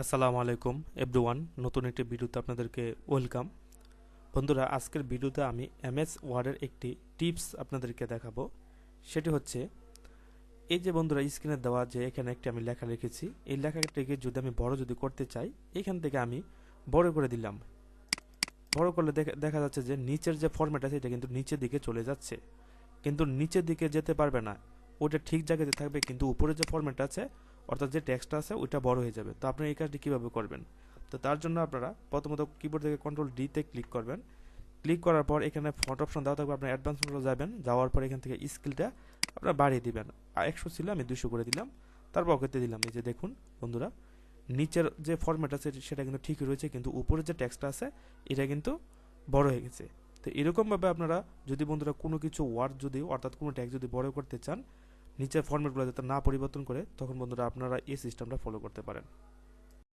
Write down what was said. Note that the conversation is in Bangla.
আসসালামু আলাইকুম এভরিওয়ান, নতুন একটি ভিডিওতে আপনাদেরকে ওয়েলকাম। বন্ধুরা, আজকের ভিডিওতে আমি এমএস ওয়ার্ডের একটি টিপস আপনাদেরকে দেখাবো। সেটি হচ্ছে এই যে বন্ধুরা স্ক্রিনে দেওয়া যে এখানে একটি আমি লেখা লিখেছি, এই লেখাটিকে যদি আমি বড় করতে চাই, এখান থেকে আমি বড় করে দিলাম। বড় করলে দেখা যাচ্ছে যে নিচের যে ফরম্যাট আছে এটা কিন্তু নিচের দিকে চলে যাচ্ছে, কিন্তু নিচের দিকে যেতে পারবে না, ওটা ঠিক জায়গাতে থাকবে, কিন্তু উপরে যে ফরম্যাট আছে অর্থাৎ যে টেক্সট আছে ওইটা বড় হয়ে যাবে। তো আপনারা এই কাজটি কীভাবে করবেন? তো তার জন্য আপনারা প্রথমত কিবোর্ড থেকে কন্ট্রোল ডিতে ক্লিক করবেন। ক্লিক করার পর এখানে ফন্ট অপশন দেওয়া থাকবে, আপনার অ্যাডভান্স মোডে যাবেন, যাওয়ার পর এখান থেকে স্কেলটা আপনারা বাড়িয়ে দিবেন। 100 ছিল, আমি 200 করে দিলাম, তারপর ওকেতে দিলাম। এই যে দেখুন বন্ধুরা, নিচের যে ফরম্যাট আছে সেটা কিন্তু ঠিকই রয়েছে, কিন্তু উপরে যে টেক্সটটা আছে এটা কিন্তু বড় হয়ে গেছে। তো এরকমভাবে আপনারা যদি বন্ধুরা কোনো কিছু ওয়ার্ড যদি অর্থাৎ কোনো ট্যাগ যদি বড় করতে চান, নিচের ফরম্যাটগুলো যাতে না পরিবর্তন করে, তখন বন্ধুরা আপনারা এই সিস্টেমটা ফলো করতে পারেন।